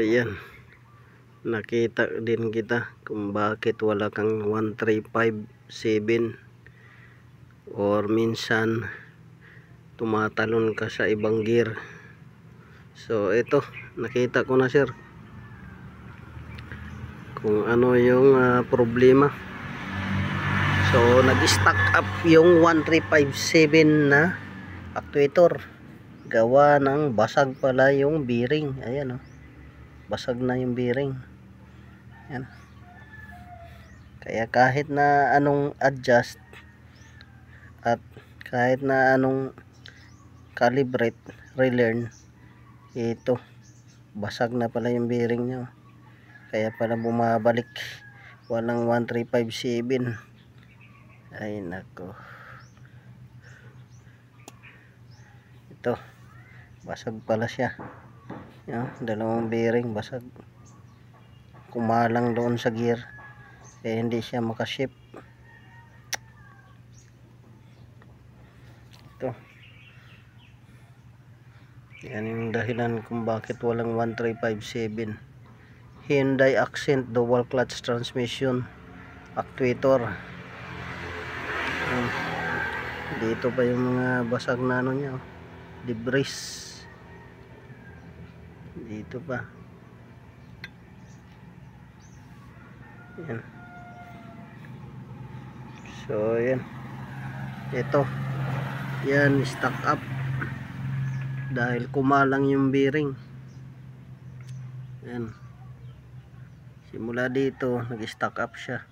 yan, nakita din kita kung bakit wala kang 1357 or minsan tumatalon ka sa ibang gear. So ito, nakita ko na sir kung ano yung problema. So nag-stack up yung 1357 na actuator, gawa ng basag pala yung bearing. Ayan oh, basag na yung bearing. Ayan. Kaya kahit na anong adjust at kahit na anong calibrate, relearn, ito basag na pala yung bearing nyo. Kaya pala bumabalik, walang 1357. Ay nako, ito basag pala siya. Yan, dalawang bearing basag, kumalang doon sa gear kaya hindi siya makashift. Ito, yan yung dahilan kung bakit walang 1357. Hyundai Accent dual clutch transmission actuator. Dito pa yung mga basag na ano niya, debris dito pa. Yan. So yan, ito yan, stuck up dahil kumalang yung bearing. Yan, simula dito nag-stuck up siya,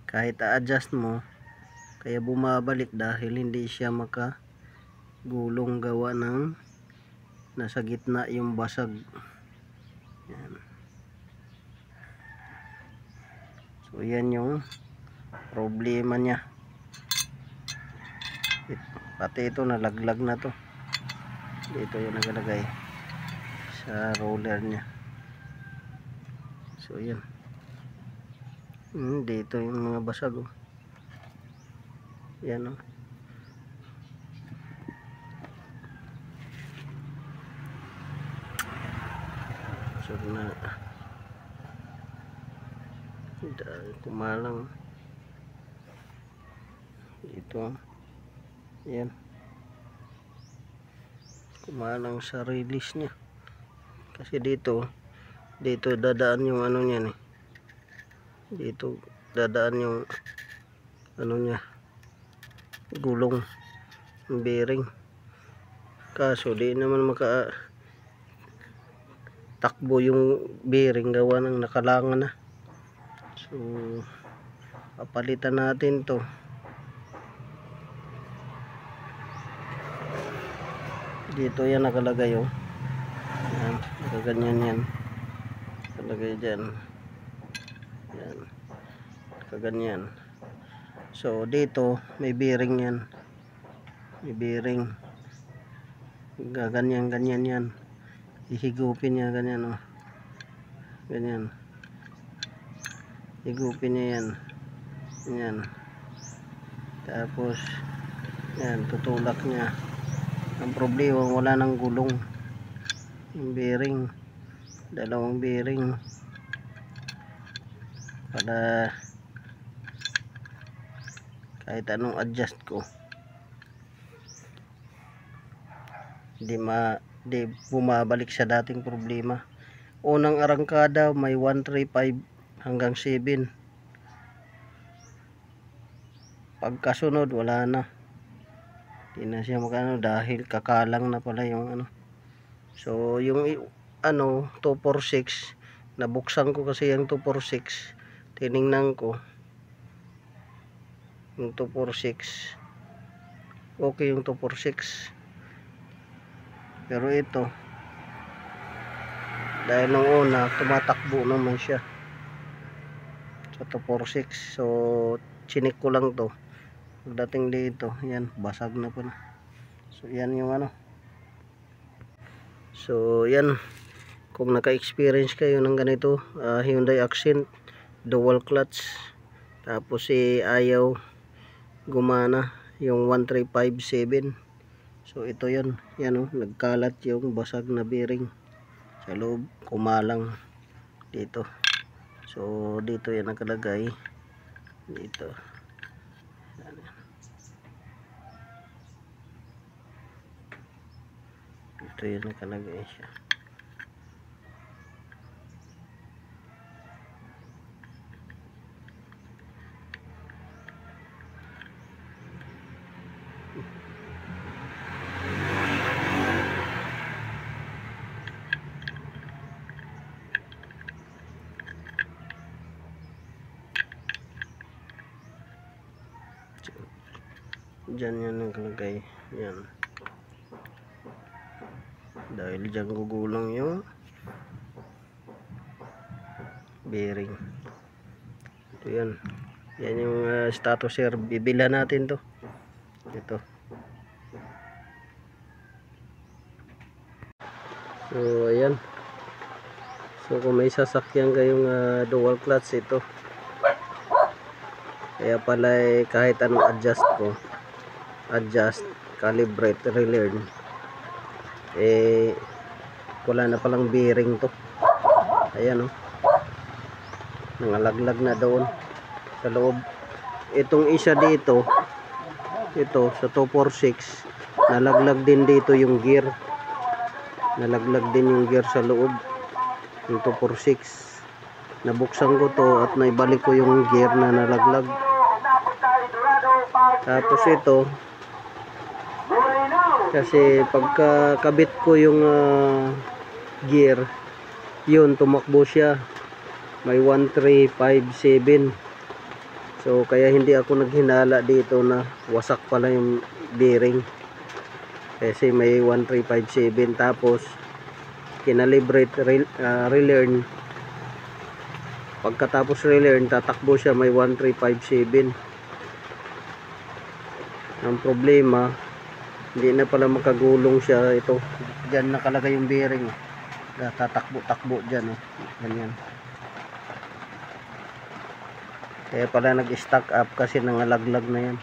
kahit a-adjust mo kaya bumabalik dahil hindi siya makagulong, gawa ng nasa gitna yung basag. Yan. So yan yung problema niya. Pati ito nalaglag na to, dito yung nagalagay sa roller niya. So yan, dito yung mga basag oh. Yan oh. So na kumalang dito. Yan, kumalang sa release niya kasi dito dadaan yung ano niya nih. Dito dadaan yung ano niya, gulong ng bearing. Kaso di naman maka takbo yung bearing, gawa ng nakalangan na. So papalitan natin to. Dito yan nakalagay oh. Yan, nakaganyan yan, nakalagay dyan. Yan, nakaganyan. So dito may bearing yan, may bearing, gaganyan ganyan yan, ihigupin niya ganyan oh, ganyan, higupin niya yan, yan. Tapos yan, tutulak niya. Ang problema, wala nang gulong yung bearing, dalawang bearing. Para kahit anong adjust ko, di bumabalik sa dating problema. Unang arangkada may 135 hanggang 7, pagkasunod wala na, di na siya magano dahil kakalang na pala yung ano. So yung ano 246, nabuksan ko kasi yung 246, tiningnan ko yung 246, okay yung 246. Pero ito, dahil nung una tumatakbo naman siya sa 246, so chinik ko lang to. Pagdating dito, yan, basag na po na. So yan yung ano. So yan, kung naka-experience kayo ng ganito, Hyundai Accent dual clutch, tapos ayaw gumana yung 1357. So ito yun, yan oh, nagkalat yung basag na bearing. sa loob, kumalang dito. So dito yan nakalagay dito. Dito yan nakalagay siya. Diyan yan nakalagay yan, dahil dyan gugulong yung bearing. Ito yan, yan yung status sir, bibila natin to ito. So ayan, so kung may sasakyan kayong dual clutch, ito kaya pala kahit anong adjust, calibrate, relearn, wala na palang bearing to. Ayan nangalaglag na doon sa loob. Itong isa dito, ito sa 246, nalaglag din dito yung gear, nalaglag din yung gear sa loob yung 246. Nabuksan ko to at naibalik ko yung gear na nalaglag. Tapos ito, kasi pagkakabit ko yung gear, yun tumakbo siya, may 1357. So kaya hindi ako naghinala dito na wasak pala yung bearing, kasi may 1357. Tapos kinalibrate, relearn, pagkatapos relearn tatakbo siya may 1357. Ang problema, hindi na pala makagulong siya. Ito, dyan nakalagay yung bearing, tatakbo-takbo dyan ganyan. Kaya pala nag-stack up kasi nangalaglag na yan.